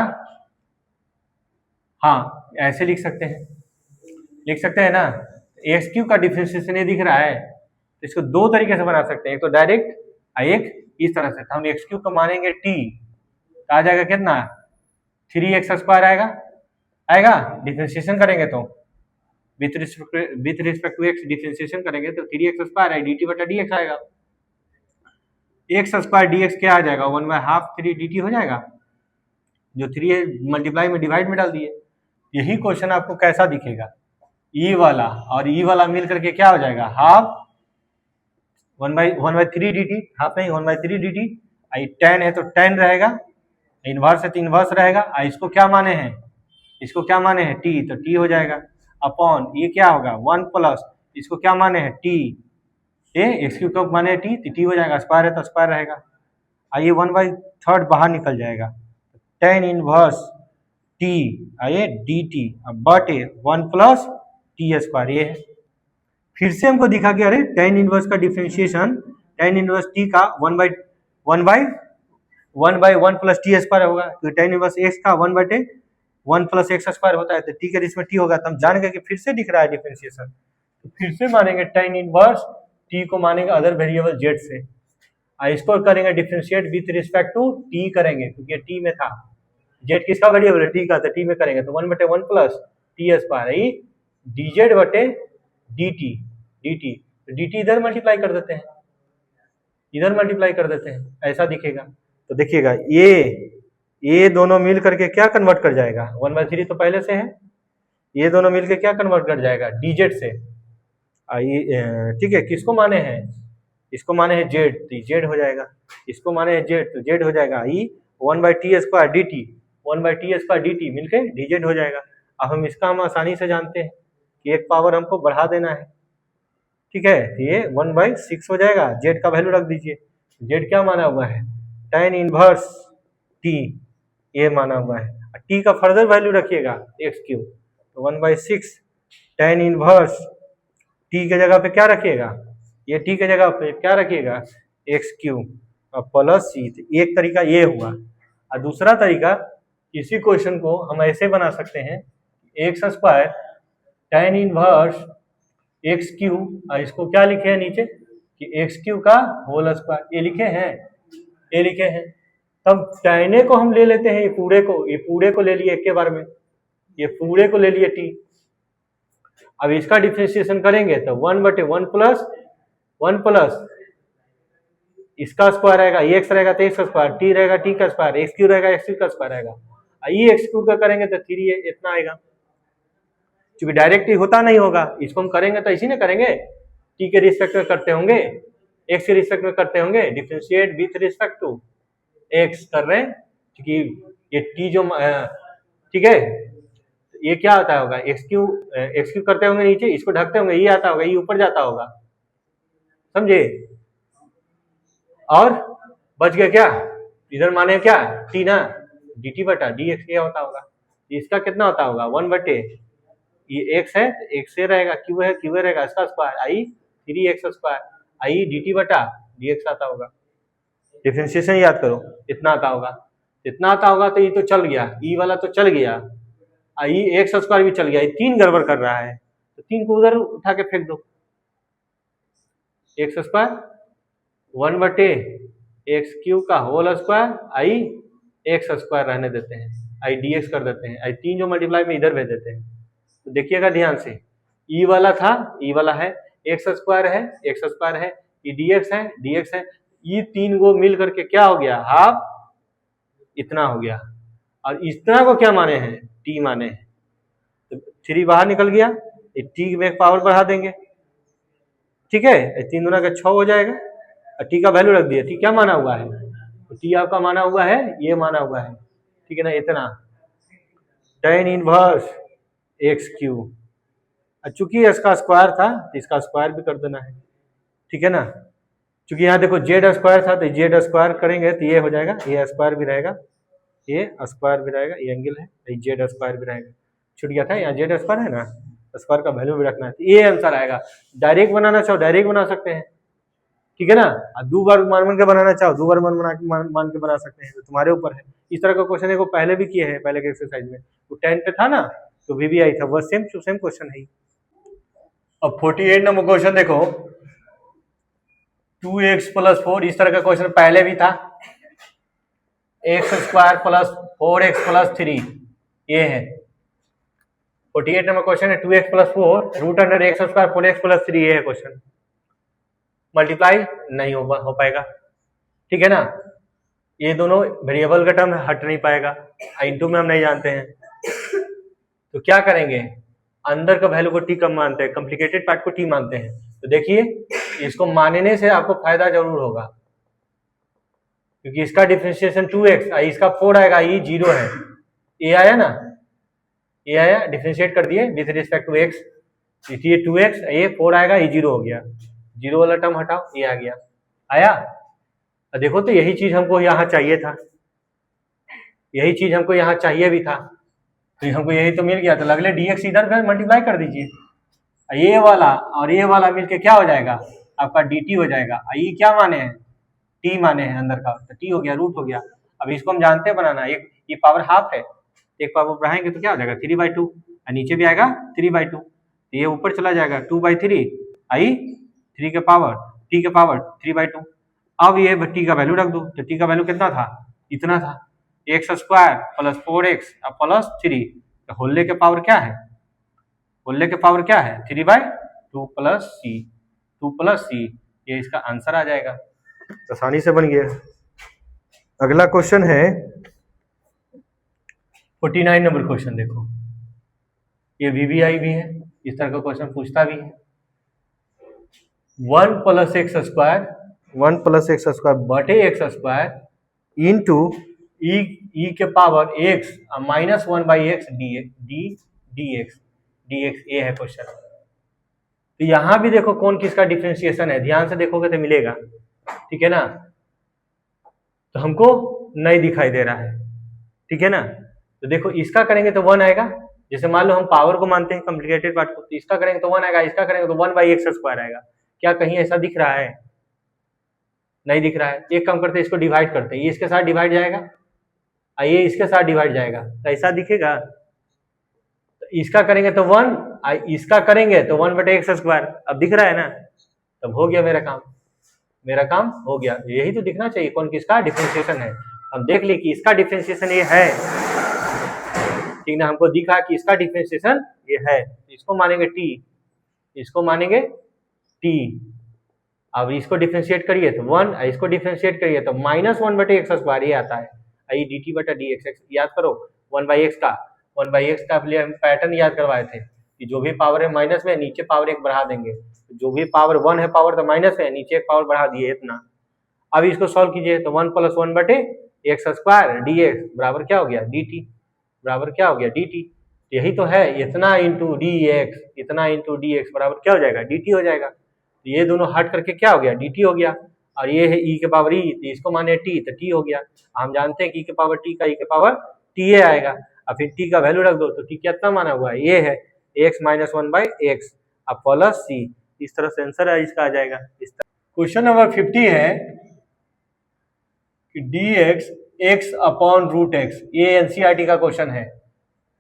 हाँ ऐसे लिख सकते हैं ना। एक्स क्यू का डिफरेंशिएशन ये दिख रहा है, तो इसको दो तरीके से बना सकते हैं, एक तो डायरेक्ट, एक इस तरह से। हम एक्स क्यू को मानेंगे t, आ जाएगा कितना, 3x² आएगा, डिफरेंशिएशन करेंगे तो with respect to x differentiation करेंगे तो 3x² है, dt/dx आएगा। x² dx क्या आ जाएगा, 1/2 3dt हो जाएगा, जो 3 मल्टीप्लाई में डिवाइड में डाल दिए। यही क्वेश्चन आपको कैसा दिखेगा, ई वाला और ई वाला मिल करके क्या हो जाएगा, हाफ 1/3 dt, हाफ नहीं 1/3 dt। आई tan है तो tan रहेगा, इनवर्स है तो इनवर्स रहेगा। इसको क्या माने हैं, इसको क्या माने हैं t, तो t हो जाएगा, अपॉन ये क्या होगा 1 प्लस, इसको क्या माने हैं t, ये एक्स क्यू को माने t, तो t हो जाएगा, स्क्वायर है तो स्क्वायर रहेगा। आइए 1/3 बाहर निकल जाएगा, tan इनवर्स t आइए dt बटे 1 + t², ये है। फिर से हमको दिखा कि अरे tan इनवर्स का डिफरेंशिएशन, tan इनवर्स t का 1/1 + t² होगा, तो tan इनवर्स x का 1/1 + x² होता है, तो t के रिस्पेक्ट में t होगा, तो हम जान गए कि फिर से दिख रहा है डिफरेंशिएशन, तो फिर से मानेंगे tan इनवर्स t को मानेंगे अदर वेरिएबल z से, इसको करेंगे differentiate with respect to t करेंगे, क्योंकि t में था, z किसका वेरिएबल है, t का, तो t में करेंगे तो 1/1 + t² dz/dt, तो dt इधर मल्टीप्लाई कर देते हैं, इधर मल्टीप्लाई कर देते हैं, ऐसा दिखेगा। तो देखिएगा ये दोनों मिल करके क्या कन्वर्ट कर जाएगा, 1/3 तो पहले से है, ये दोनों मिलके क्या कन्वर्ट कर जाएगा, dz से। ठीक है, किसको माने हैं, इसको माने हैं z, तो z हो जाएगा, इसको माने हैं z, तो z हो जाएगा, 1/t² dt, 1/t² dt मिलके dz हो जाएगा। अब हम इसका हम आसानी से जानते हैं कि एक पावर हमको बढ़ा देना है, ठीक है, ये 1/6 हो जाएगा, z का वैल्यू रख दीजिए, z क्या माना हुआ है, tan इनवर्स t, ये माना हुआ है, t का फर्दर वैल्यू रखिएगा x3, तो 1/6 tan इनवर्स t के जगह पे क्या रखिएगा, ये t के जगह पे क्या रखिएगा, x3 प्लस c। एक तरीका ये हुआ, और दूसरा तरीका, इसी क्वेश्चन को हम ऐसे बना सकते हैं, x² tan इनवर्स x3, और इसको क्या लिखे हैं नीचे कि x3 का होल स्क्वायर, ये लिखे हैं। तब tan को हम ले लेते हैं, ये पूरे को ले लिए एक के बार में, ये पूरे को ले लिए t। अब इसका डिफरेंशिएशन करेंगे तो 1/1 प्लस इसका स्क्वायर रहेगा, ये x रहेगा तो x स्क्वायर, t रहेगा t का स्क्वायर, x3 रहेगा x3 का स्क्वायर रहेगा, ये x3 का करेंगे तो 3 इतना आएगा। क्योंकि डायरेक्ट ही होता नहीं होगा, इसको हम करेंगे तो इसी ने करेंगे, टी के रिस्पेक्ट में करते होंगे, एक्स के रिस्पेक्ट में करते होंगे, differentiate with respect to x कर रहे हैं, क्योंकि ये टी जो ठीक है, ये क्या आता होगा, एक्स क्यू करते होंगे नीचे, इसको ढकते होंगे, ये आता होगा, ये ऊपर जाता होगा, समझे। और बच गया क्या, इधर माने क्या टी ना, डी टी बटा डी एक्स ये होता होगा, इसका कितना होता होगा 1/, ये एक्स है एक्स से रहेगा, क्यू है क्यू रहेगा, इसका square I 3x² I D T बटा डी एक्स आता होगा। डिफरेंशिएशन याद करो, इतना आता होगा, इतना आता होगा, तो ये तो चल गया, ई वाला तो चल गया, आई x² भी चल गया, ये 3 गड़बड़ कर रहा है, तो 3 को उधर उठा के फेंक दो, x² 1/x³ का होल स्क्वायर आई x² रहने देते हैं, आई dx कर देते हैं, आई 3 जो मल्टीप्लाई में इधर भेज देते हैं। तो देखिएगा ध्यान से, ई वाला था, ई वाला है, x² है, x² है, ये dx है, ये 3 को मिल करके क्या हो गया, हाफ इतना हो गया, और इतना को क्या माने हैं, t माने हैं, तो 3 बाहर निकल गया, t में पावर बढ़ा देंगे, ठीक है, 3 दूना का 6 हो जाएगा, और t का वैल्यू रख दिया, t क्या माना हुआ है, तो t आपका माना हुआ है, ये माना हुआ है, ठीक है ना, इतना tan इनवर्स x³, चूंकि इसका स्क्वायर था तो इसका स्क्वायर भी कर देना है, ठीक है ना, क्योंकि यहाँ देखो z² था, तो z² करेंगे तो ये हो जाएगा, ये स्क्वायर भी रहेगा, ये स्क्वायर भी रहेगा, ये एंगल है, ये z² भी रहेगा, छूट गया था, यहाँ z² है ना, स्क्वायर का वैल्यू भी रखना है, तो ये आंसर आएगा। डायरेक्ट बनाना चाहो डायरेक्ट बना सकते हैं, ठीक है ना, दो बार मान के बनाना चाहो दो बार मान के बना सकते हैं, तो तुम्हारे ऊपर है। इस तरह का क्वेश्चन को पहले भी किए हैं, पहले के एक्सरसाइज में, तो 10 पे था ना, तो VBI था, वह सेम क्वेश्चन है। अब 48 नंबर क्वेश्चन देखो, 2x + 4, इस तरह का क्वेश्चन पहले भी था, x² + 4x + 3, ये है 48 नंबर क्वेश्चन है, 2x + 4 √x² 4x + 3, ये है क्वेश्चन, मल्टीप्लाई नहीं हो पाएगा, ठीक है ना, ये दोनों वेरिएबल का टर्म हट नहीं पाएगा, इंटू में हम नहीं जानते हैं, तो क्या करेंगे, अंदर का वैल्यू को t कम मानते हैं, कॉम्प्लिकेटेड पार्ट को t मानते हैं, तो देखिए इसको मानने से आपको फायदा जरूर होगा, क्योंकि इसका डिफरेंशिएशन 2x, इसका 4 आएगा, ये 0 है, ये आया ना, ये आया, डिफरेंशिएट कर दिए विथ रिस्पेक्ट टू x, ये 2x, ये 4 आएगा, ये 0 हो गया, 0 वाला टर्म हटाओ, ये आ गया, आया, देखो तो यही चीज हमको यहाँ चाहिए था, यही चीज हमको यहाँ चाहिए भी था, तो हमको यही तो मिल गया, तो अगले dx इधर मल्टीप्लाई कर दीजिए, ये वाला और ये वाला मिलके क्या हो जाएगा, आपका dt हो जाएगा, ये क्या माने हैं, t माने हैं अंदर का, तो t हो गया, रूट हो गया। अब इसको हम जानते हैं बनाना, एक ये पावर हाफ है, एक पावर बढ़ाएंगे तो क्या हो जाएगा 3/2, और नीचे भी आएगा 3/2, ये ऊपर चला जाएगा 2/3, आई 3 के पावर t के पावर 3/2। अब ये t का वैल्यू रख दो, तो t का वैल्यू कितना था, इतना था, x² + 4x + 3, तो होल्ले के पावर क्या है, होल्ले के पावर क्या है 3/2 + c, 2 + c, ये इसका आंसर आ जाएगा, आसानी से बन गया। अगला क्वेश्चन है 49 नंबर क्वेश्चन, देखो ये VBI भी है, इस तरह का क्वेश्चन पूछता भी है, 1 + x² बटे x² इंटू e के पावर x -1/x dx, ये है क्वेश्चन। तो यहाँ भी देखो कौन किसका डिफरेंशिएशन है, ध्यान से देखोगे तो मिलेगा, ठीक है ना, तो हमको नहीं दिखाई दे रहा है, ठीक है ना, तो देखो इसका करेंगे तो 1 आएगा, जैसे मान लो हम पावर को मानते हैं कॉम्प्लिकेटेड पार्ट को, तो इसका करेंगे तो 1 आएगा, इसका करेंगे तो 1/x² आएगा, क्या कहीं ऐसा दिख रहा है, नहीं दिख रहा है, एक काम करते हैं इसको डिवाइड करते हैं, ये इसके साथ डिवाइड जाएगा, ये इसके साथ डिवाइड जाएगा, तो ऐसा दिखेगा, तो इसका करेंगे तो 1, इसका करेंगे तो 1/x², अब दिख रहा है ना, तब हो गया मेरा काम हो गया, यही तो दिखना चाहिए कौन किसका डिफरेंशिएशन है। हम देख लिए कि इसका डिफरेंशिएशन ये है, ठीक ना, हमको दिखा कि इसका डिफरेंशिएशन ये है, इसको मानेंगे t, इसको मानेंगे t, अब इसको डिफरेंशिएट करिए तो 1, इसको डिफरेंशिएट करिए तो -1/x² ये आता है, आई dt/dx, याद करो 1/x का हम पैटर्न याद करवाए थे, कि जो भी पावर है माइनस में, नीचे पावर एक बढ़ा देंगे, जो भी पावर 1 है पावर तो माइनस में, नीचे एक पावर बढ़ा दिए इतना। अब इसको सॉल्व कीजिए तो 1 + 1 बटे एक्स स्क्वायर डी एक्स बराबर क्या हो गया डी टी, बराबर क्या हो गया डी टी। यही तो है, इतना इंटू डी एक्स, इतना इंटू डी एक्स बराबर क्या हो जाएगा डी टी हो जाएगा। तो ये दोनों हट करके क्या हो गया डी टी हो गया, और ये है ई के पावर ई, तो इसको माने टी तो टी हो गया। हम जानते हैं कि ई के पावर टी का ई के पावर टी ए आएगा, और फिर टी का वैल्यू रख दो तो टी कितना माना हुआ है ये है एक्स माइनस 1/x अब प्लस सी, इस तरह से आंसर है इसका आ जाएगा। इस तरह क्वेश्चन नंबर 50 है कि dx x upon root x, ये एनसीईआरटी का क्वेश्चन है,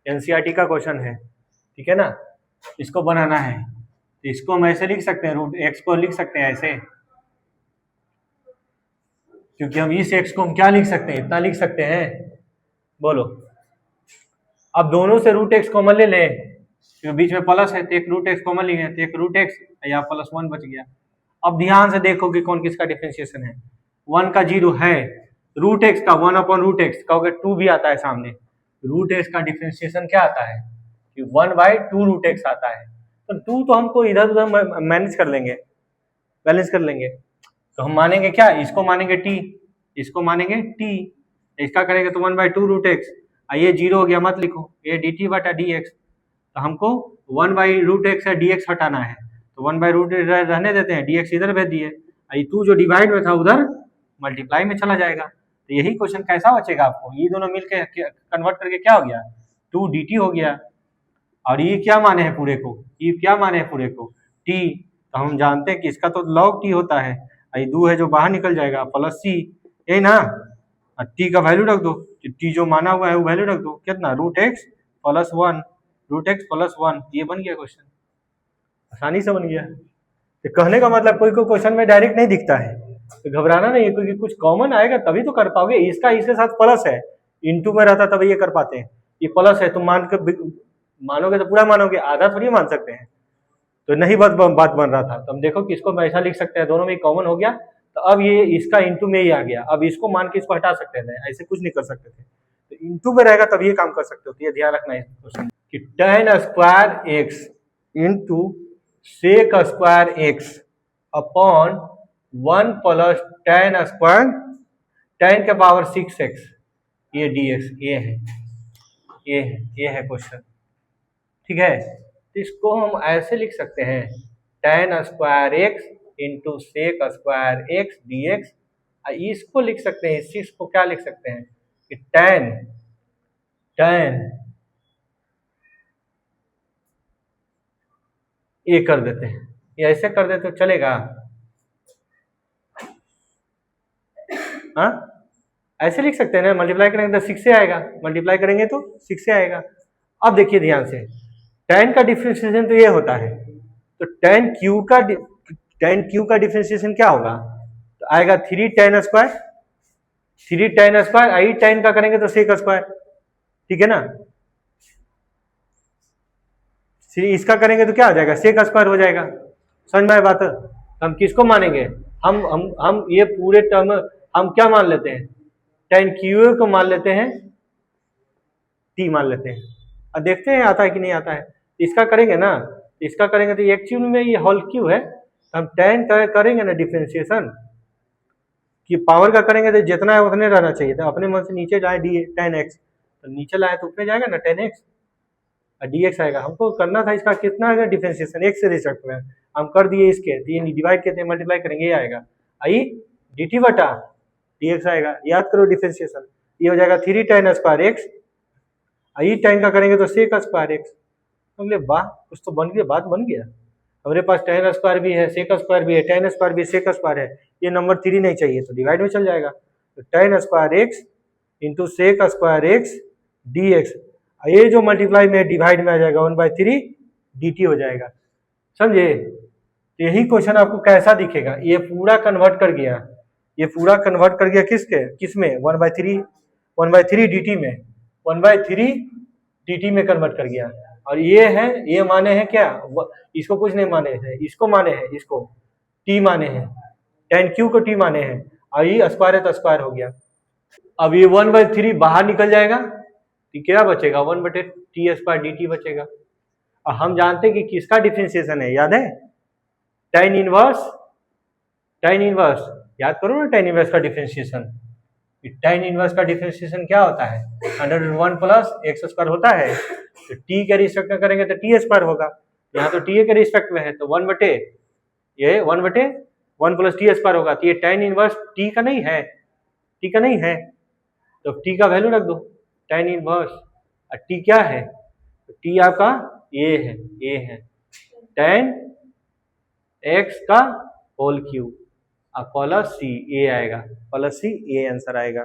एनसीईआरटी का क्वेश्चन है, ठीक है ना। इसको बनाना है तो इसको हम ऐसे लिख सकते हैं, रूट एक्स को लिख सकते हैं ऐसे, क्योंकि हम इस एक्स को हम क्या लिख सकते हैं इतना लिख सकते हैं, बोलो। अब दोनों से रूट एक्स कॉमन ले लें, क्योंकि बीच में प्लस है तो एक रूट एक्स कॉमन लिए तो एक रूट एक्स या +1 बच गया। अब ध्यान से देखो कि कौन किसका डिफरेंशिएशन है, 1 का 0 है, रूट एक्स का 1 अपॉन रूट एक्स कहोगे 2 भी आता है सामने, रूट एक्स का डिफरेंशिएशन क्या आता है कि 1/2 रूट एक्स आता है, तो 2 तो हमको इधर उधर मैनेज कर लेंगे, बैलेंस कर लेंगे। तो हम मानेंगे क्या, इसको मानेंगे टी, इसको मानेंगे टी, इसका करेंगे तो 1/2 रूट एक्स, ये 0 हो गया मत लिखो, ये डी टी बटा डी एक्स। तो हमको 1/√x है dx हटाना है, तो 1/रूट रहने देते हैं, dx इधर भेज दिए, टू जो डिवाइड में था उधर मल्टीप्लाई में चला जाएगा। तो यही क्वेश्चन कैसा बचेगा आपको, ये दोनों मिलके कन्वर्ट करके क्या हो गया 2 dt हो गया, और ये क्या माने हैं पूरे को, ये क्या माने हैं पूरे को t, तो हम जानते हैं कि इसका तो log t होता है, ये 2 है जो बाहर निकल जाएगा प्लस c, यही ना, t का वैल्यू रख दो, t जो माना हुआ है वो वैल्यू रख दो, कितना √x + 1, √x + 1, ये बन गया क्वेश्चन, आसानी से बन गया। तो कहने का मतलब कोई क्वेश्चन में डायरेक्ट नहीं दिखता है तो घबराना नहीं है, क्योंकि कुछ कॉमन आएगा तभी तो कर पाओगे। इसका इसके साथ प्लस है, इनटू में रहता तभी ये कर पाते हैं, ये प्लस है, तुम मानोगे तो पूरा मानोगे, आधा थोड़ी मान सकते हैं। तो नहीं बात बन रहा था, तो हम देखो कि इसको हम ऐसा लिख सकते हैं, दोनों में कॉमन हो गया, तो अब ये इसका इंटू में ही आ गया, अब इसको मान के इसको हटा सकते थे, ऐसे कुछ नहीं कर सकते थे, तो इंटू में रहेगा तब ये काम कर सकते हो, तो ये ध्यान रखना है क्वेश्चन कि tan square x into sec square x upon 1 + tan square tan के पावर 6x ये dx, ये है क्वेश्चन, ठीक है। तो इसको हम ऐसे लिख सकते हैं tan square x into sec square x dx, इसको लिख सकते हैं, इस को क्या लिख सकते हैं कि tan ये कर देते हैं, ये ऐसे कर देते तो चलेगा, हाँ ऐसे लिख सकते हैं ना, मल्टीप्लाई करेंगे तो 6 से आएगा, मल्टीप्लाई करेंगे तो 6 से आएगा। अब देखिए ध्यान से, tan का डिफरेंशिएशन तो ये होता है, तो tan q का डिफरेंशिएशन क्या होगा, तो आएगा 3 tan स्क्वायर, 3 tan स्क्वायर, आई tan का करेंगे तो सेक स्क्वायर, ठीक है ना, इसका करेंगे तो क्या हो जाएगा सेक स्क्वायर हो जाएगा, समझ में आए बात। हम किसको मानेंगे, हम ये पूरे टर्म हम क्या मान लेते हैं, tan क्यू को मान लेते हैं, t मान लेते हैं, और देखते हैं आता है कि नहीं आता है। इसका करेंगे ना, इसका करेंगे तो एक्चुअल में ये होल क्यू है, हम tan करेंगे ना डिफरेंशिएशन, कि पावर का करेंगे तो जितना है उतने रहना चाहिए था, अपने मन से नीचे लाए tan x, तो नीचे लाए तो ऊपर जाएगा ना tan x, dx आएगा। हमको करना था इसका कितना आएगा डिफरेंशिएशन, एक से रिजल्ट में हम कर दिए इसके, तो डिवाइड करते हैं मल्टीप्लाई करेंगे, ये आएगा आई dt बटा dx आएगा, याद करो डिफरेंशिएशन, ये हो जाएगा 3 tan स्क्वायर एक्स, आई tan का करेंगे तो सेक स्क्वायर एक्स। बोले वाह कुछ तो बन गया, बात बन गया, हमारे पास tan स्क्वायर भी है, सेक स्क्वायर भी है, tan स्क्वायर भी सेक स्क्वायर है, ये नंबर 3 नहीं चाहिए तो डिवाइड में चल जाएगा, तो tan square x into sec square x dx, ये जो मल्टीप्लाई में डिवाइड में आ जाएगा 1/3 dt हो जाएगा, समझे। यही क्वेश्चन आपको कैसा दिखेगा, ये पूरा कन्वर्ट कर गया, ये पूरा कन्वर्ट कर गया किसमें 1/3 dt में, 1/3 dt में कन्वर्ट कर गया, और ये है, ये माने हैं क्या, इसको कुछ नहीं माने हैं, इसको माने हैं, इसको t माने हैं, tan q को t माने हैं, और ये स्क्वायर है तो स्क्वायर हो गया। अब ये 1/3 बाहर निकल जाएगा, क्या बचेगा 1/t² dt बचेगा। और हम जानते हैं कि किसका डिफरेंशिएशन है, याद है? tan इनवर्स याद करो ना, tan इनवर्स का डिफरेंशिएशन। tan इनवर्स का डिफरेंशिएशन क्या होता है? √1 प्लस एक्स स्क्वायर होता है। तो t के रिस्पेक्ट में करेंगे तो t स्क्वायर होगा, यहाँ तो t के रिस्पेक्ट में है तो 1 प्लस टी स्क्वायर होगा। तो ये tan इनवर्स t का नहीं है, तो t का वैल्यू रख दो tan इनवर्स। और t क्या है? तो t आपका a है tan x का whole cube, plus c, a आएगा, प्लस c, a आंसर आएगा।